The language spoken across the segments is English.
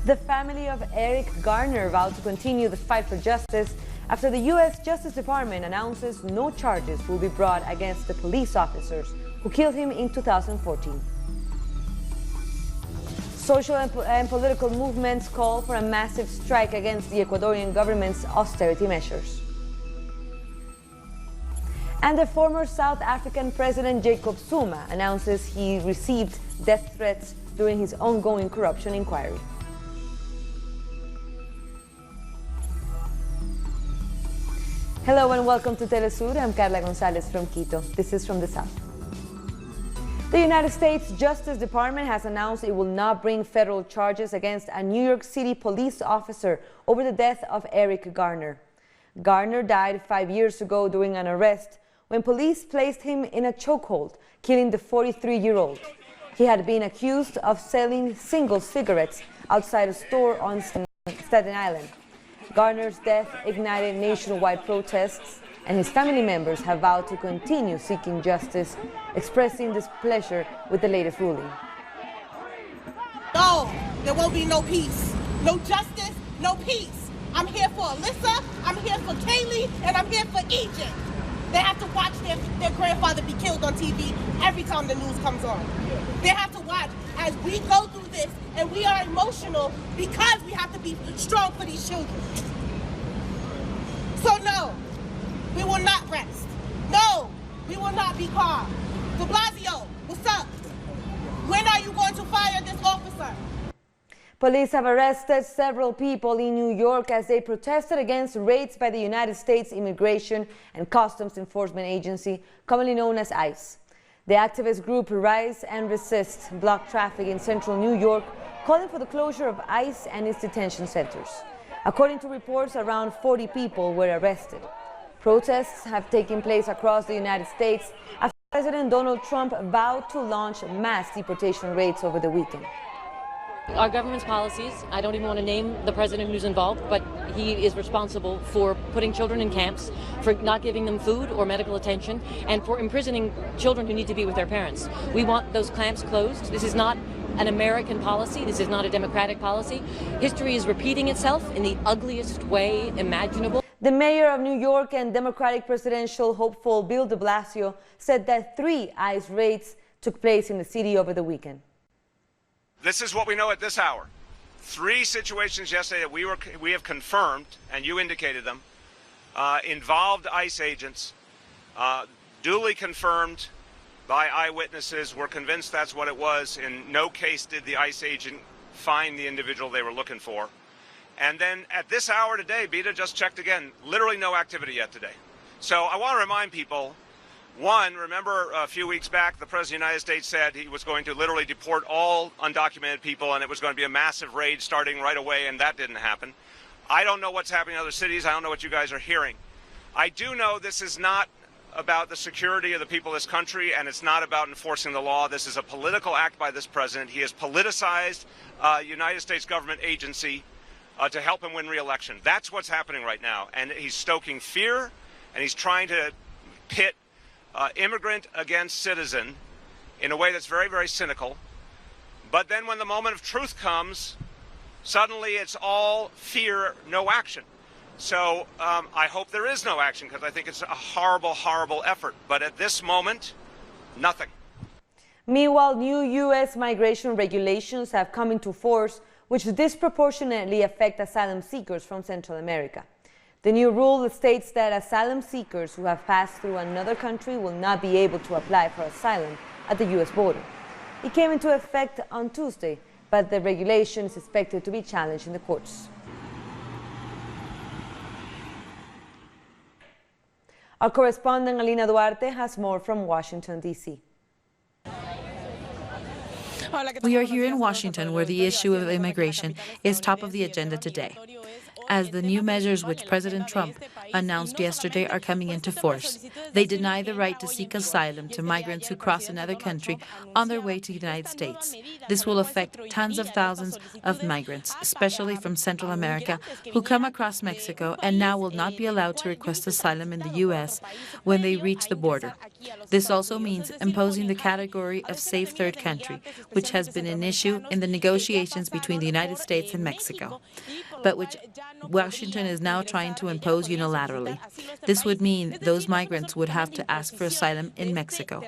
The family of Eric Garner vowed to continue the fight for justice after the U.S. Justice Department announces no charges will be brought against the police officers who killed him in 2014. Social and political movements call for a massive strike against the Ecuadorian government's austerity measures. And the former South African President Jacob Zuma announces he received death threats during his ongoing corruption inquiry. Hello and welcome to Telesur. I'm Carla Gonzalez from Quito. This is From the South. The United States Justice Department has announced it will not bring federal charges against a New York City police officer over the death of Eric Garner. Garner died 5 years ago during an arrest when police placed him in a chokehold, killing the 43-year-old. He had been accused of selling single cigarettes outside a store on Staten Island. Garner's death ignited nationwide protests, and his family members have vowed to continue seeking justice, expressing displeasure with the latest ruling. No, there won't be no peace, no justice, no peace. I'm here for Alyssa, I'm here for Kaylee, and I'm here for Egypt. They have to watch their grandfather be killed on TV every time the news comes on. They have to watch as we go through this, and we are emotional because we have to be strong for these children. So no, we will not rest. No, we will not be calm. De Blasio, what's up? When are you going to fire this officer? Police have arrested several people in New York as they protested against raids by the United States Immigration and Customs Enforcement Agency, commonly known as ICE. The activist group Rise and Resist blocked traffic in central New York, calling for the closure of ICE and its detention centers. According to reports, around 40 people were arrested. Protests have taken place across the United States after President Donald Trump vowed to launch mass deportation raids over the weekend. Our government's policies, I don't even want to name the president who's involved, but he is responsible for putting children in camps, for not giving them food or medical attention, and for imprisoning children who need to be with their parents. We want those camps closed. This is not an American policy. This is not a democratic policy. History is repeating itself in the ugliest way imaginable. The mayor of New York and Democratic presidential hopeful Bill de Blasio said that 3 ICE raids took place in the city over the weekend. This is what we know at this hour. 3 situations yesterday that we have confirmed, and you indicated them, involved ICE agents, duly confirmed by eyewitnesses. We're convinced that's what it was. In no case did the ICE agent find the individual they were looking for. And then at this hour today, Beta just checked again, literally no activity yet today. So I want to remind people, one, remember a few weeks back, the President of the United States said he was going to literally deport all undocumented people and it was going to be a massive raid starting right away, and that didn't happen. I don't know what's happening in other cities. I don't know what you guys are hearing. I do know this is not about the security of the people of this country, and it's not about enforcing the law. This is a political act by this president. He has politicized a United States government agency to help him win re-election. That's what's happening right now. And he's stoking fear, and he's trying to pit immigrant against citizen in a way that's very, very cynical. But then when the moment of truth comes, suddenly it's all fear, no action. So I hope there is no action, because I think it's a horrible, horrible effort. But at this moment, nothing. Meanwhile, new U.S. migration regulations have come into force, which disproportionately affect asylum seekers from Central America. The new rule states that asylum seekers who have passed through another country will not be able to apply for asylum at the U.S. border. It came into effect on Tuesday, but the regulation is expected to be challenged in the courts. Our correspondent Alina Duarte has more from Washington, D.C. We are here in Washington, where the issue of immigration is top of the agenda today, as the new measures which President Trump announced yesterday are coming into force. They deny the right to seek asylum to migrants who cross another country on their way to the United States. This will affect tens of thousands of migrants, especially from Central America, who come across Mexico and now will not be allowed to request asylum in the U.S. when they reach the border. This also means imposing the category of safe third country, which has been an issue in the negotiations between the United States and Mexico, but which Washington is now trying to impose unilaterally. This would mean those migrants would have to ask for asylum in Mexico.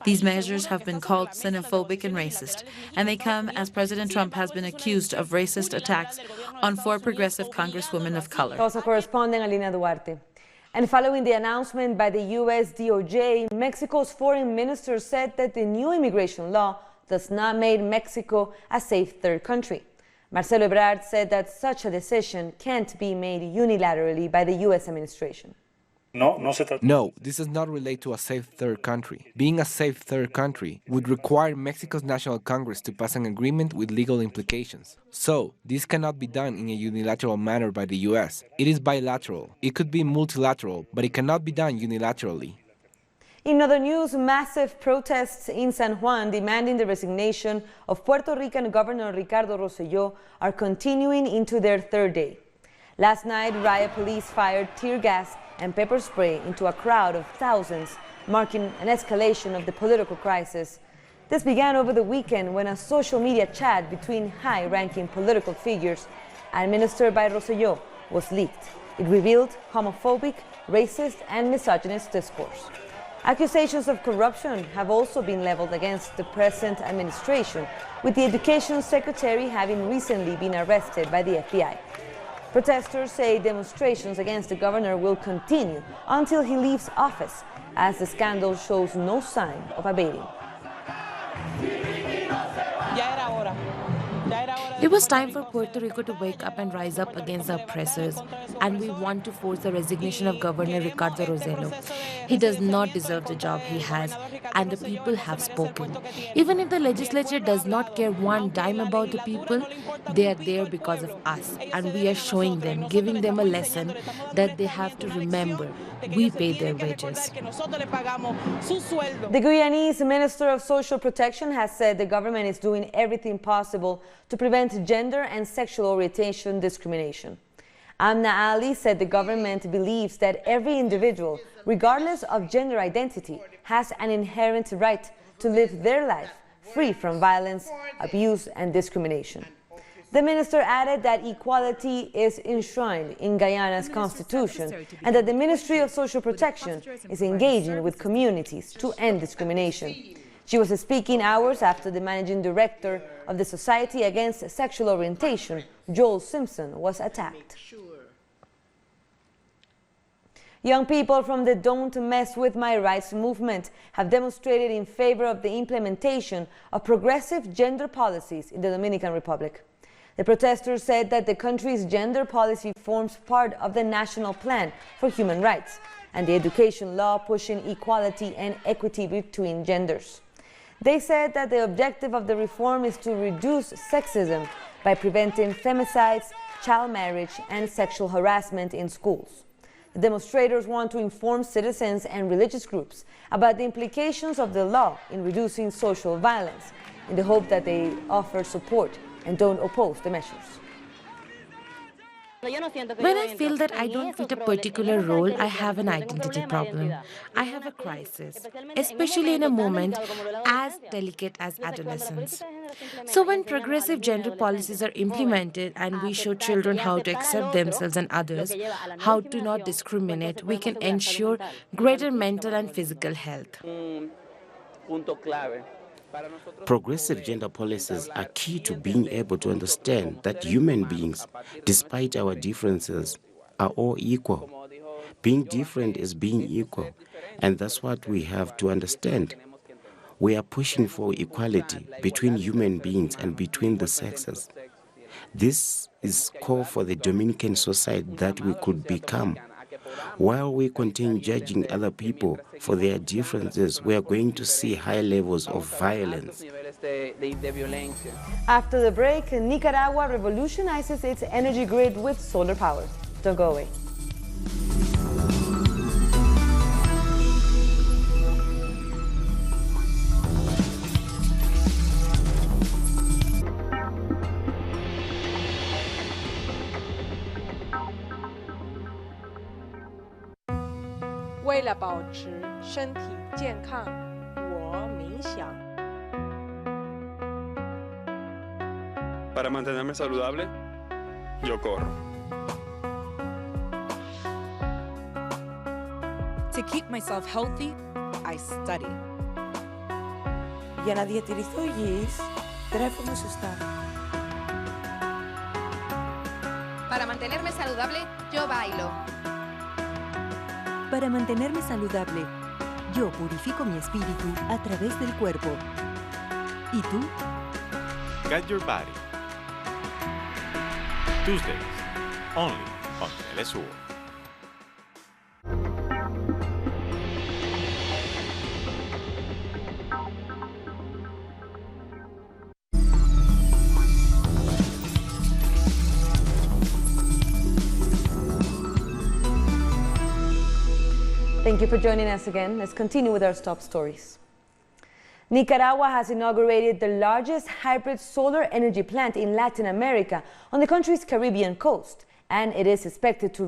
These measures have been called xenophobic and racist, and they come as President Trump has been accused of racist attacks on 4 progressive congresswomen of color. Also correspondent Alina Duarte. And following the announcement by the U.S. DOJ, Mexico's foreign minister said that the new immigration law does not make Mexico a safe third country. Marcelo Ebrard said that such a decision can't be made unilaterally by the U.S. administration. No, this does not relate to a safe third country. Being a safe third country would require Mexico's National Congress to pass an agreement with legal implications. So, this cannot be done in a unilateral manner by the U.S. It is bilateral. It could be multilateral, but it cannot be done unilaterally. In other news, massive protests in San Juan demanding the resignation of Puerto Rican Governor Ricardo Rosselló are continuing into their 3rd day. Last night, riot police fired tear gas and pepper spray into a crowd of thousands, marking an escalation of the political crisis. This began over the weekend when a social media chat between high-ranking political figures administered by Rosselló was leaked. It revealed homophobic, racist, and misogynist discourse. Accusations of corruption have also been leveled against the present administration, with the Education Secretary having recently been arrested by the FBI. Protesters say demonstrations against the governor will continue until he leaves office, as the scandal shows no sign of abating. It was time for Puerto Rico to wake up and rise up against the oppressors, and we want to force the resignation of Governor Ricardo Rosselló. He does not deserve the job he has, and the people have spoken. Even if the legislature does not care one dime about the people, they are there because of us, and we are showing them, giving them a lesson that they have to remember. We pay their wages. The Guyanese Minister of Social Protection has said the government is doing everything possible to prevent gender and sexual orientation discrimination. Amna Ali said the government believes that every individual, regardless of gender identity, has an inherent right to live their life free from violence, abuse, and discrimination. The minister added that equality is enshrined in Guyana's constitution and that the Ministry of Social Protection is engaging with communities to end discrimination. She was speaking hours after the managing director of the Society Against Sexual Orientation, Joel Simpson, was attacked. Young people from the Don't Mess With My Rights movement have demonstrated in favor of the implementation of progressive gender policies in the Dominican Republic. The protesters said that the country's gender policy forms part of the National Plan for Human Rights and the education law pushing equality and equity between genders. They said that the objective of the reform is to reduce sexism by preventing femicides, child marriage, and sexual harassment in schools. The demonstrators want to inform citizens and religious groups about the implications of the law in reducing social violence, in the hope that they offer support and don't oppose the measures. When I feel that I don't fit a particular role, I have an identity problem. I have a crisis, especially in a moment as delicate as adolescence. So when progressive gender policies are implemented and we show children how to accept themselves and others, how to not discriminate, we can ensure greater mental and physical health. Progressive gender policies are key to being able to understand that human beings, despite our differences, are all equal. Being different is being equal, and that's what we have to understand. We are pushing for equality between human beings and between the sexes. This is core for the Dominican society that we could become. While we continue judging other people for their differences, we are going to see high levels of violence. After the break, Nicaragua revolutionizes its energy grid with solar power. Don't go away. 为了保持身体健康，我冥想。Para mantenerme saludable, yo corro. To keep myself healthy, I study. Για να διατηρηθώ υγιής, τρέφομαι σωστά. Para mantenerme saludable, yo bailo. Para mantenerme saludable, yo purifico mi espíritu a través del cuerpo. ¿Y tú? Get Your Body. Tuesdays, only on Telesur. Thank you for joining us again. Let's continue with our top stories. Nicaragua has inaugurated the largest hybrid solar energy plant in Latin America on the country's Caribbean coast, and it is expected to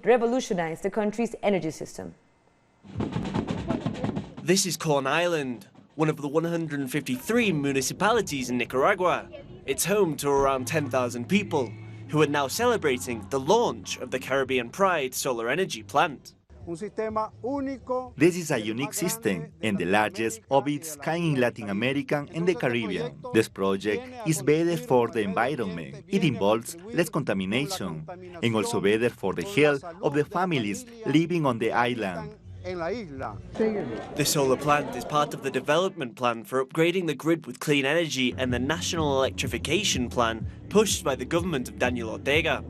revolutionize the country's energy system. This is Corn Island, one of the 153 municipalities in Nicaragua. It's home to around 10,000 people who are now celebrating the launch of the Caribbean Pride solar energy plant. This is a unique system and the largest of its kind in Latin America and the Caribbean. This project is better for the environment. It involves less contamination and also better for the health of the families living on the island. The solar plant is part of the development plan for upgrading the grid with clean energy and the national electrification plan pushed by the government of Daniel Ortega.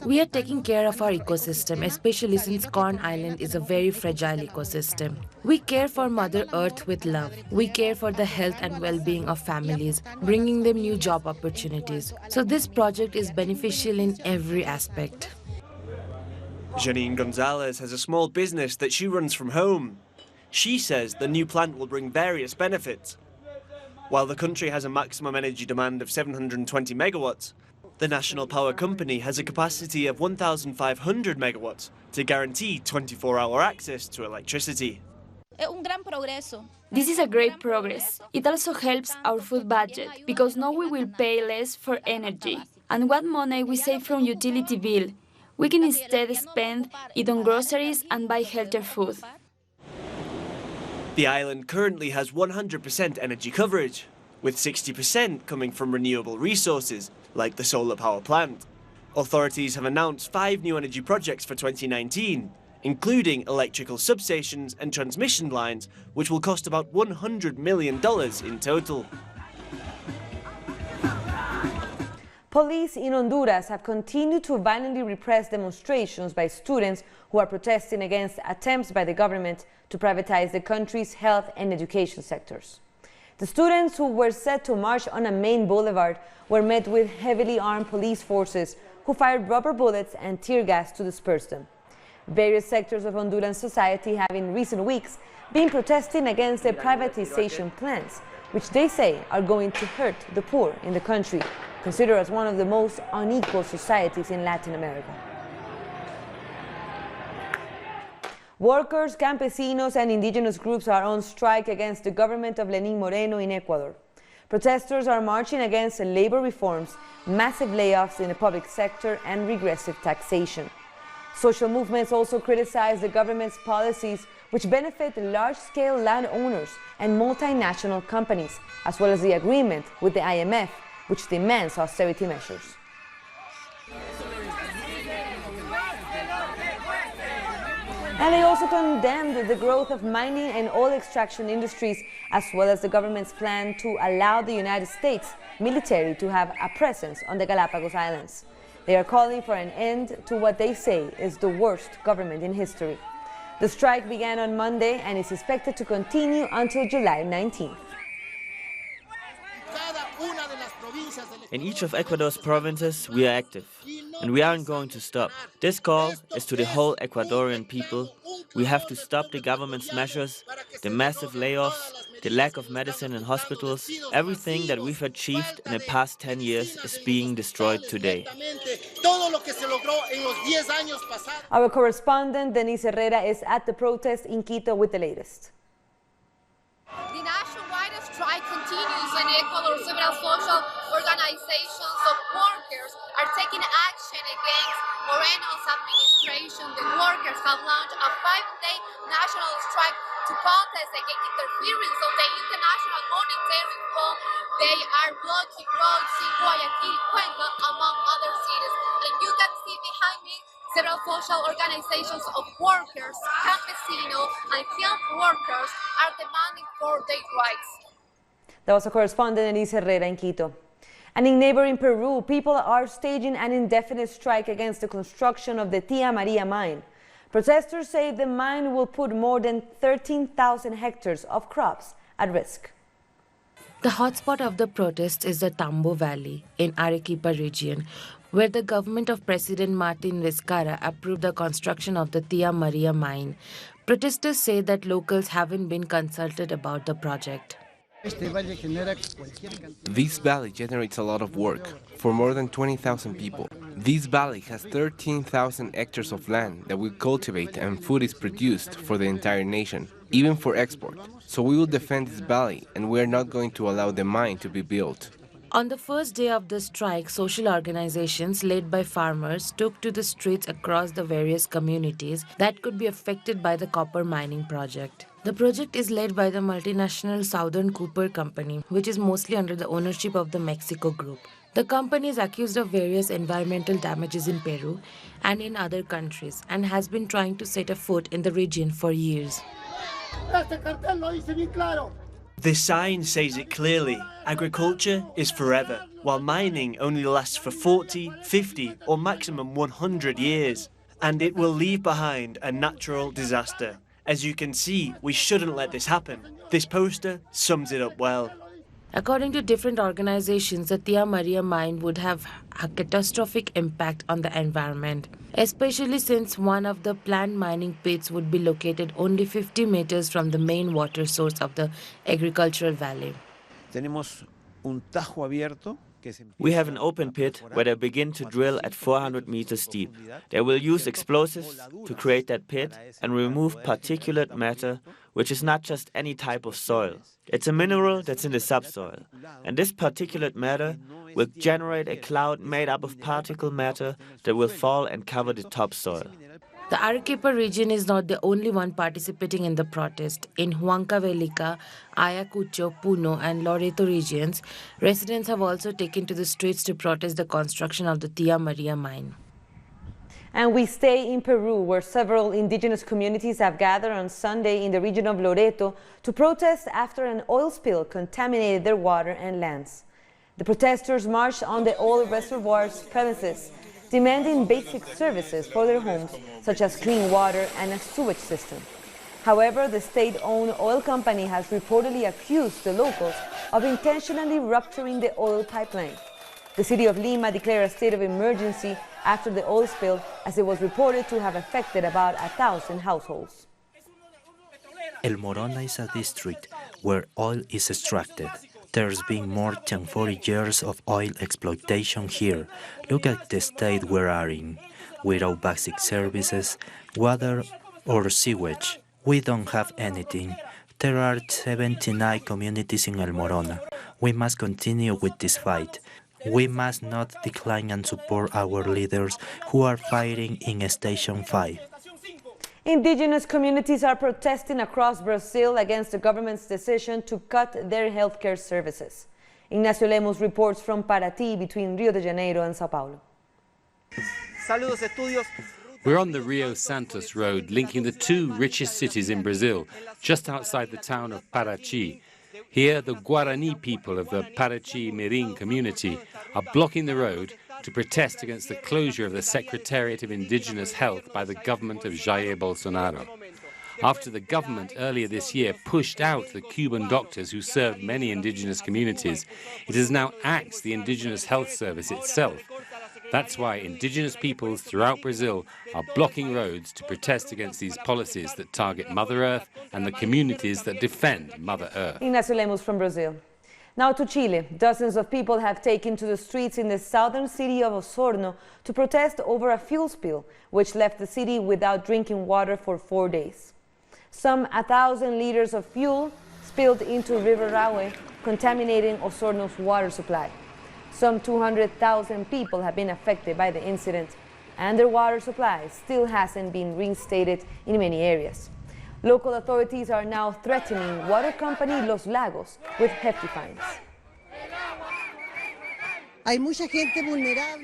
We are taking care of our ecosystem, especially since Corn Island is a very fragile ecosystem. We care for Mother Earth with love. We care for the health and well-being of families, bringing them new job opportunities. So this project is beneficial in every aspect. Janine Gonzalez has a small business that she runs from home. She says the new plant will bring various benefits. While the country has a maximum energy demand of 720 megawatts, the national power company has a capacity of 1,500 megawatts to guarantee 24-hour access to electricity. This is a great progress. It also helps our food budget because now we will pay less for energy. And what money we save from utility bill, we can instead spend it on groceries and buy healthier food. The island currently has 100% energy coverage, with 60% coming from renewable resources, like the solar power plant. Authorities have announced 5 new energy projects for 2019, including electrical substations and transmission lines, which will cost about $100 million in total. Police in Honduras have continued to violently repress demonstrations by students who are protesting against attempts by the government to privatize the country's health and education sectors. The students who were set to march on a main boulevard were met with heavily armed police forces who fired rubber bullets and tear gas to disperse them. Various sectors of Honduran society have in recent weeks been protesting against the privatization plans, which they say are going to hurt the poor in the country, considered as one of the most unequal societies in Latin America. Workers, campesinos, and indigenous groups are on strike against the government of Lenín Moreno in Ecuador. Protesters are marching against labor reforms, massive layoffs in the public sector, and regressive taxation. Social movements also criticize the government's policies, which benefit large-scale landowners and multinational companies, as well as the agreement with the IMF, which demands austerity measures. And they also condemned the growth of mining and oil extraction industries, as well as the government's plan to allow the United States military to have a presence on the Galapagos Islands. They are calling for an end to what they say is the worst government in history. The strike began on Monday and is expected to continue until July 19th. In each of Ecuador's provinces, we are active, and we aren't going to stop. This call is to the whole Ecuadorian people. We have to stop the government's measures, the massive layoffs, the lack of medicine in hospitals, everything that we've achieved in the past 10 years is being destroyed today. Our correspondent, Denise Herrera, is at the protest in Quito with the latest. The nationwide strike continues in Ecuador. Several social organizations of workers are taking action against Moreno's administration. The workers have launched a 5-day national strike to protest against interference of the International Monetary Fund. They are blocking roads in Guayaquil, Cuenca, among other cities. And you can see behind me several social organizations of workers, campesino, and camp workers are demanding for their rights. That was a correspondent, Denise Herrera, in Quito. And in neighboring Peru, people are staging an indefinite strike against the construction of the Tia Maria mine. Protesters say the mine will put more than 13,000 hectares of crops at risk. The hotspot of the protests is the Tambo Valley in Arequipa region, where the government of President Martin Vizcarra approved the construction of the Tia Maria mine. Protesters say that locals haven't been consulted about the project. This valley generates a lot of work for more than 20,000 people. This valley has 13,000 hectares of land that we cultivate, and food is produced for the entire nation, even for export. So we will defend this valley, and we are not going to allow the mine to be built. On the first day of the strike, social organizations led by farmers took to the streets across the various communities that could be affected by the copper mining project. The project is led by the multinational Southern Copper Company, which is mostly under the ownership of the Mexico Group. The company is accused of various environmental damages in Peru and in other countries and has been trying to set a foot in the region for years. The sign says it clearly. Agriculture is forever, while mining only lasts for 40, 50 or maximum 100 years. And it will leave behind a natural disaster. As you can see, we shouldn't let this happen. This poster sums it up well. According to different organizations, the Tia Maria mine would have a catastrophic impact on the environment, especially since one of the planned mining pits would be located only 50 meters from the main water source of the agricultural valley. We have an open pit where they begin to drill at 400 meters deep. They will use explosives to create that pit and remove particulate matter, which is not just any type of soil. It's a mineral that's in the subsoil. And this particulate matter will generate a cloud made up of particle matter that will fall and cover the topsoil. The Arequipa region is not the only one participating in the protest. In Huancavelica, Ayacucho, Puno and Loreto regions, residents have also taken to the streets to protest the construction of the Tia Maria mine. And we stay in Peru, where several indigenous communities have gathered on Sunday in the region of Loreto to protest after an oil spill contaminated their water and lands. The protesters marched on the oil reservoir's premises, demanding basic services for their homes, such as clean water and a sewage system. However, the state-owned oil company has reportedly accused the locals of intentionally rupturing the oil pipeline. The city of Lima declared a state of emergency after the oil spill, as it was reported to have affected about 1,000 households. El Morona is a district where oil is extracted. There's been more than 40 years of oil exploitation here. Look at the state we are in. Without basic services, water or sewage, we don't have anything. There are 79 communities in El Morona. We must continue with this fight. We must not decline and support our leaders who are fighting in Station 5. Indigenous communities are protesting across Brazil against the government's decision to cut their healthcare services. Ignacio Lemos reports from Paraty, between Rio de Janeiro and Sao Paulo. We're on the Rio Santos road, linking the two richest cities in Brazil, just outside the town of Paraty. Here, the Guarani people of the Paraty Mirim community are blocking the road to protest against the closure of the Secretariat of Indigenous Health by the government of Jair Bolsonaro. After the government earlier this year pushed out the Cuban doctors who served many indigenous communities, it has now axed the Indigenous Health Service itself. That's why indigenous peoples throughout Brazil are blocking roads to protest against these policies that target Mother Earth and the communities that defend Mother Earth. Ignacio Lemus from Brazil. Now to Chile. Dozens of people have taken to the streets in the southern city of Osorno to protest over a fuel spill, which left the city without drinking water for 4 days. Some 1,000 liters of fuel spilled into River Rahue, contaminating Osorno's water supply. Some 200,000 people have been affected by the incident, and their water supply still hasn't been reinstated in many areas. Local authorities are now threatening water company Los Lagos with hefty fines.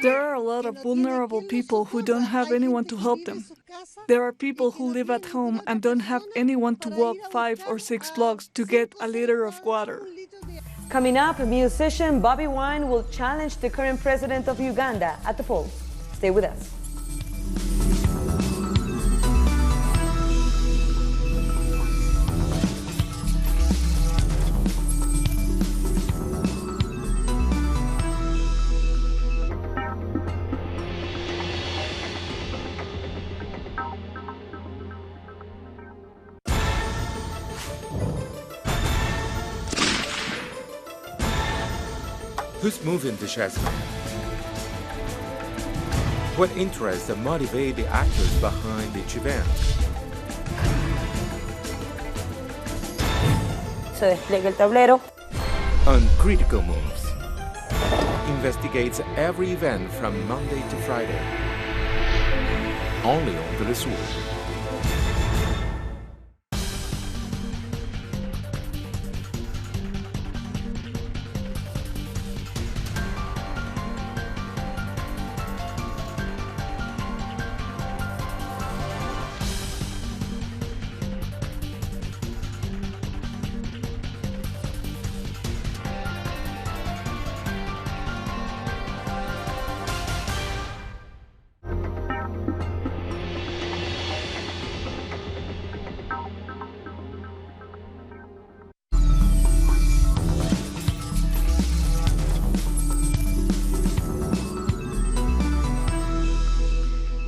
There are a lot of vulnerable people who don't have anyone to help them. There are people who live at home and don't have anyone to walk 5 or 6 blocks to get a liter of water. Coming up, musician Bobby Wine will challenge the current president of Uganda at the polls. Stay with us. Who's moving the chessmen? What interests motivate the actors behind each event? Se despliega el tablero. Uncritical Moves investigates every event from Monday to Friday. Only on Telesur.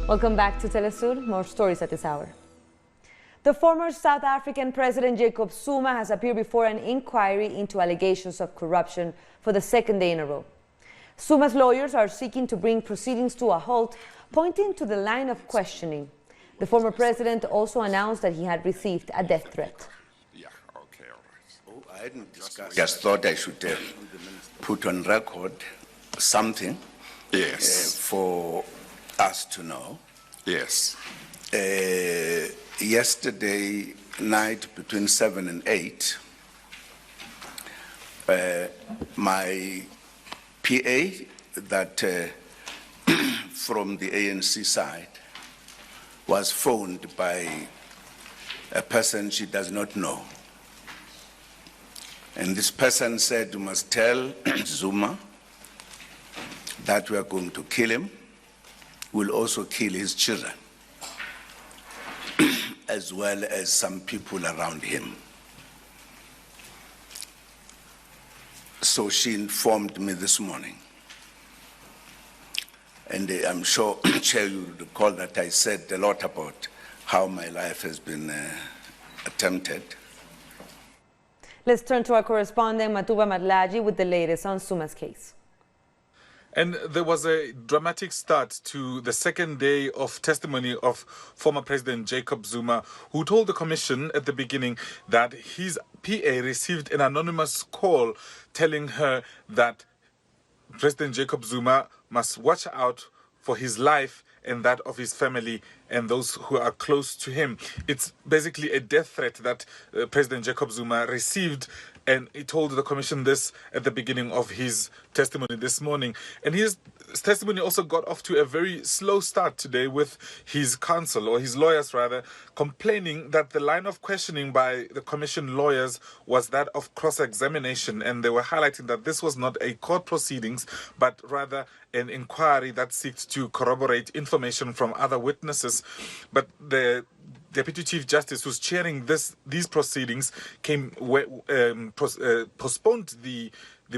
Welcome back to Telesur. More stories at this hour. The former South African President Jacob Zuma has appeared before an inquiry into allegations of corruption for the second day in a row. Zuma's lawyers are seeking to bring proceedings to a halt, pointing to the line of questioning. The former president also announced that he had received a death threat. I hadn't discussed. Just thought I should put on record something for us to know. Yes. Yesterday night between 7 and 8, my PA that from the ANC side was phoned by a person she does not know. And this person said, "You must tell Zuma that we are going to kill him. We'll also kill his children, as well as some people around him." So she informed me this morning. And I'm sure, Chair, you recall that I said a lot about how my life has been attempted. Let's turn to our correspondent, Matuba Matlaji, with the latest on Zuma's case. And there was a dramatic start to the second day of testimony of former President Jacob Zuma, who told the commission at the beginning that his PA received an anonymous call telling her that President Jacob Zuma must watch out for his life and that of his family and those who are close to him. It's basically a death threat that President Jacob Zuma received, and he told the commission this at the beginning of his testimony this morning. And his testimony also got off to a very slow start today, with his counsel, or his lawyers rather, complaining that the line of questioning by the commission lawyers was that of cross-examination, and they were highlighting that this was not a court proceedings, but rather an inquiry that seeks to corroborate information from other witnesses. But the Deputy Chief Justice, who's chairing these proceedings, postponed the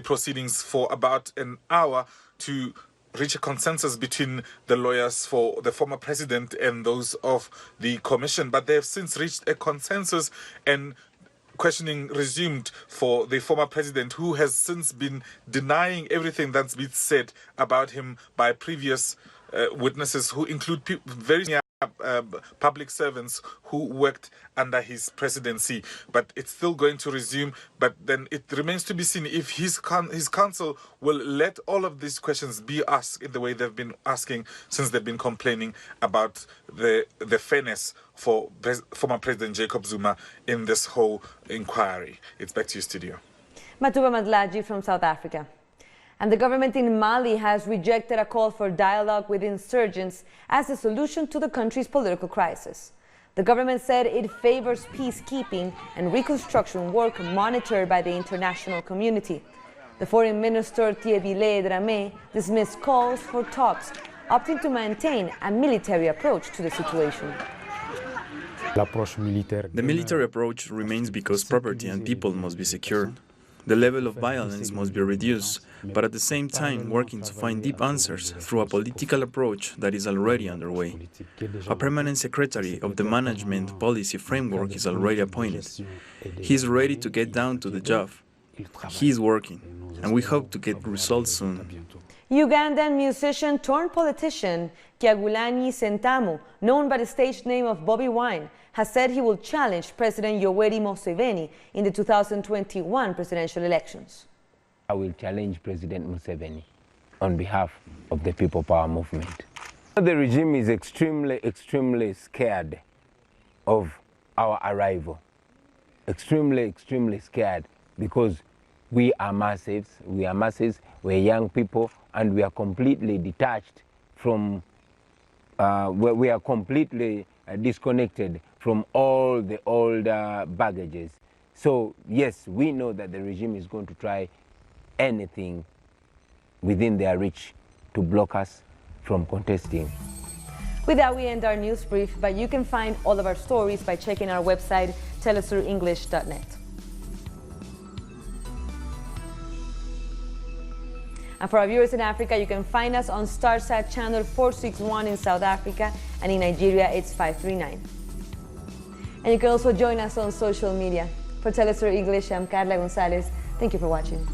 proceedings for about an hour to reach a consensus between the lawyers for the former president and those of the commission, but they have since reached a consensus, and questioning resumed for the former president, who has since been denying everything that's been said about him by previous witnesses, who include very public servants who worked under his presidency. But it's still going to resume, but then it remains to be seen if his counsel will let all of these questions be asked in the way they've been asking since they've been complaining about the fairness for former President Jacob Zuma in this whole inquiry. It's back to you, studio. Matuba Madlaji from South Africa. And the government in Mali has rejected a call for dialogue with insurgents as a solution to the country's political crisis. The government said it favors peacekeeping and reconstruction work monitored by the international community. The foreign minister, Thieville Dramé, dismissed calls for talks, opting to maintain a military approach to the situation. The military approach remains because property and people must be secured. The level of violence must be reduced, but at the same time working to find deep answers through a political approach that is already underway. A permanent secretary of the management policy framework is already appointed. He is ready to get down to the job. He is working, and we hope to get results soon. Ugandan musician turned politician Kyagulanyi Ssentamu, known by the stage name of Bobby Wine, has said he will challenge President Yoweri Museveni in the 2021 presidential elections. I will challenge President Museveni on behalf of the People Power movement. The regime is extremely scared of our arrival. Extremely scared because we are masses, we're young people, and we are completely detached from, we are completely disconnected from all the old baggages. So yes, we know that the regime is going to try anything within their reach to block us from contesting. With that, we end our news brief, but you can find all of our stories by checking our website, telesurenglish.net. And for our viewers in Africa, you can find us on Starsat channel 461 in South Africa, and in Nigeria it's 539. And you can also join us on social media. For Telesur English, I'm Carla Gonzalez. Thank you for watching.